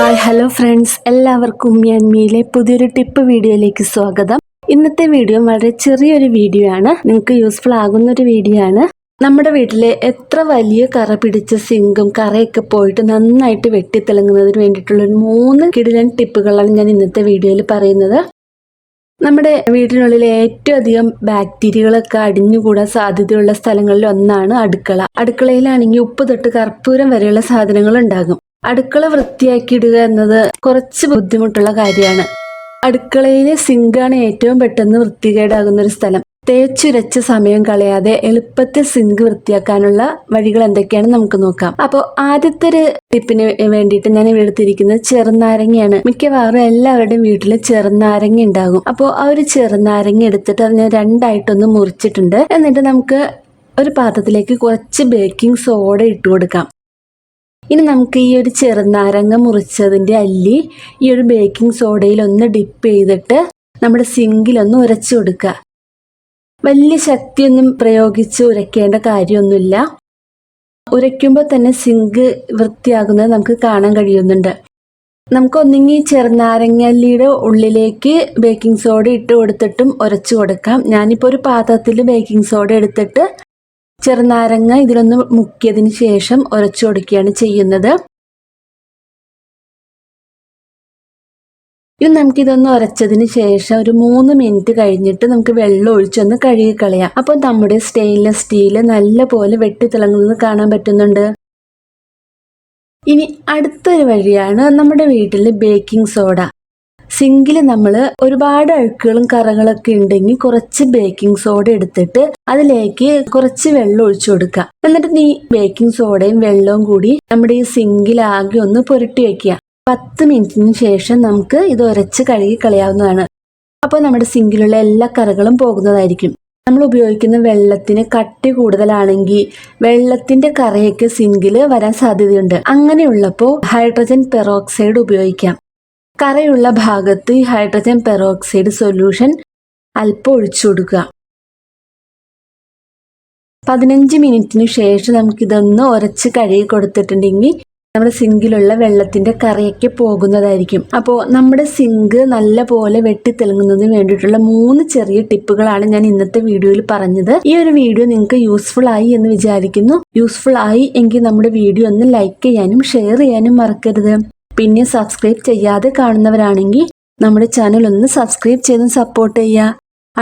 Hi hello friends, എല്ലാവർക്കും മ്യാൻമിയിലെ പുതിയൊരു tip വീഡിയോയിലേക്ക് സ്വാഗതം. ഇന്നത്തെ വീഡിയോ വളരെ ചെറിയൊരു വീഡിയോ ആണ്, നിങ്ങൾക്ക് യൂസ്ഫുൾ ആകുന്ന ഒരു വീഡിയോ ആണ്. നമ്മുടെ വീട്ടിലെ എത്ര വലിയ കറ പിടിച്ച സിങ്കും കറയൊക്കെ പോയിട്ട് നന്നായിട്ട് വെട്ടിത്തിളങ്ങുന്നതിന് വേണ്ടിയിട്ടുള്ള ഒരു 3 കിടിലൻ ടിപ്പുകളാണ് ഞാൻ ഇന്നത്തെ വീഡിയോയിൽ പറയുന്നത്. നമ്മുടെ വീടിനുള്ളിലെ ഏറ്റവും അധികം ബാക്ടീരിയകളൊക്കെ അടിഞ്ഞുകൂടാൻ സാധ്യതയുള്ള സ്ഥലങ്ങളിൽ ഒന്നാണ് അടുക്കള. അടുക്കളയിലാണെങ്കിൽ ഉപ്പ് തൊട്ട് കർപ്പൂരം വരെയുള്ള സാധനങ്ങൾ ഉണ്ടാകും. അടുക്കള വൃത്തിയാക്കിയിടുക എന്നത് കുറച്ച് ബുദ്ധിമുട്ടുള്ള കാര്യമാണ്. അടുക്കളയിലെ സിങ്കാണ് ഏറ്റവും പെട്ടെന്ന് വൃത്തികേടാകുന്ന ഒരു സ്ഥലം. തേച്ചുരച്ച സമയം കളയാതെ എളുപ്പത്തിൽ സിങ്ക് വൃത്തിയാക്കാനുള്ള വഴികൾ എന്തൊക്കെയാണെന്ന് നമുക്ക് നോക്കാം. അപ്പോൾ ആദ്യത്തെ ഒരു ടിപ്പിന് വേണ്ടിയിട്ട് ഞാൻ ഇവിടെ എടുത്തിരിക്കുന്നത് ചെറുനാരങ്ങയാണ്. മിക്കവാറും എല്ലാവരുടെയും വീട്ടിൽ ചെറുനാരങ്ങ ഉണ്ടാകും. അപ്പോൾ ആ ഒരു ചെറുനാരങ്ങ എടുത്തിട്ട് അത് ഞാൻ 2ആയിട്ടൊന്ന് മുറിച്ചിട്ടുണ്ട്. എന്നിട്ട് നമുക്ക് ഒരു പാത്രത്തിലേക്ക് കുറച്ച് ബേക്കിംഗ് സോഡ ഇട്ട് കൊടുക്കാം. ഇനി നമുക്ക് ഈ ഒരു ചെറുനാരങ്ങ മുറിച്ചതിൻ്റെ അല്ലി ഈ ഒരു ബേക്കിംഗ് സോഡയിൽ ഒന്ന് ഡിപ്പ് ചെയ്തിട്ട് നമ്മുടെ സിങ്കിലൊന്ന് ഉരച്ചു കൊടുക്കുക. വലിയ ശക്തിയൊന്നും പ്രയോഗിച്ച് ഉരയ്ക്കേണ്ട കാര്യമൊന്നുമില്ല. ഉരയ്ക്കുമ്പോൾ തന്നെ സിങ്ക് വൃത്തിയാകുന്നത് നമുക്ക് കാണാൻ കഴിയുന്നുണ്ട്. നമുക്ക് ഒന്നെങ്കിൽ ചെറുനാരങ്ങല്ലിയുടെ ഉള്ളിലേക്ക് ബേക്കിംഗ് സോഡ ഇട്ട് കൊടുത്തിട്ടും ഉരച്ചു കൊടുക്കാം. ഞാനിപ്പോൾ ഒരു പാത്രത്തിൽ ബേക്കിംഗ് സോഡ എടുത്തിട്ട് ചെറുനാരങ്ങ ഇതിലൊന്ന് മുക്കിയതിന് ശേഷം ഉരച്ചു കൊടുക്കുകയാണ് ചെയ്യുന്നത്. ഇനി നമുക്കിതൊന്ന് ഉരച്ചതിന് ശേഷം ഒരു 3 മിനിറ്റ് കഴിഞ്ഞിട്ട് നമുക്ക് വെള്ളം ഒഴിച്ചൊന്ന് കഴുകി കളയാം. അപ്പോൾ നമ്മുടെ സ്റ്റെയിൻലെസ് സ്റ്റീൽ നല്ല പോലെ വെട്ടിത്തിളങ്ങുന്നത് കാണാൻ പറ്റുന്നുണ്ട്. ഇനി അടുത്തൊരു വഴിയാണ് നമ്മുടെ വീട്ടിൽ ബേക്കിംഗ് സോഡ. സിങ്കിൽ നമ്മൾ ഒരുപാട് അഴുക്കുകളും കറകളൊക്കെ ഉണ്ടെങ്കിൽ കുറച്ച് ബേക്കിംഗ് സോഡ എടുത്തിട്ട് അതിലേക്ക് കുറച്ച് വെള്ളം ഒഴിച്ചു കൊടുക്കുക. എന്നിട്ട് ഈ ബേക്കിംഗ് സോഡയും വെള്ളവും കൂടി നമ്മുടെ ഈ സിങ്കിൽ ആകെ ഒന്ന് പുരട്ടി വയ്ക്കുക. 10 മിനിറ്റിന് ശേഷം നമുക്ക് ഇത് ഉരച്ച് കഴുകി കളയാവുന്നതാണ്. അപ്പോൾ നമ്മുടെ സിങ്കിലുള്ള എല്ലാ കറകളും പോകുന്നതായിരിക്കും. നമ്മൾ ഉപയോഗിക്കുന്ന വെള്ളത്തിന് കട്ടി കൂടുതലാണെങ്കിൽ വെള്ളത്തിന്റെ കറയൊക്കെ സിങ്കിൽ വരാൻ സാധ്യതയുണ്ട്. അങ്ങനെയുള്ളപ്പോൾ ഹൈഡ്രജൻ പെറോക്സൈഡ് ഉപയോഗിക്കാം. കറയുള്ള ഭാഗത്ത് ഈ ഹൈഡ്രജൻ പെറോക്സൈഡ് സൊല്യൂഷൻ അല്പം ഒഴിച്ചു കൊടുക്കുക. 15 മിനിറ്റിന് ശേഷം നമുക്കിതൊന്ന് ഉരച്ച് കഴുകി കൊടുത്തിട്ടുണ്ടെങ്കിൽ നമ്മുടെ സിങ്കിലുള്ള വെള്ളത്തിന്റെ കറയൊക്കെ പോകുന്നതായിരിക്കും. അപ്പോൾ നമ്മുടെ സിങ്ക് നല്ല പോലെ വെട്ടിത്തിളങ്ങുന്നതിന് വേണ്ടിയിട്ടുള്ള 3 ചെറിയ ടിപ്പുകളാണ് ഞാൻ ഇന്നത്തെ വീഡിയോയിൽ പറഞ്ഞത്. ഈ ഒരു വീഡിയോ നിങ്ങൾക്ക് യൂസ്ഫുൾ ആയി എന്ന് വിചാരിക്കുന്നു. യൂസ്ഫുൾ ആയി എങ്കിൽ നമ്മുടെ വീഡിയോ ഒന്ന് ലൈക്ക് ചെയ്യാനും ഷെയർ ചെയ്യാനും മറക്കരുത്. പിന്നെ സബ്സ്ക്രൈബ് ചെയ്യാതെ കാണുന്നവരാണെങ്കിൽ നമ്മുടെ ചാനൽ ഒന്ന് സബ്സ്ക്രൈബ് ചെയ്ത് സപ്പോർട്ട് ചെയ്യുക.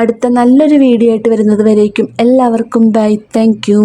അടുത്ത നല്ലൊരു വീഡിയോ ആയിട്ട് വരുന്നത് വരേക്കും എല്ലാവർക്കും ബൈ. Thank you.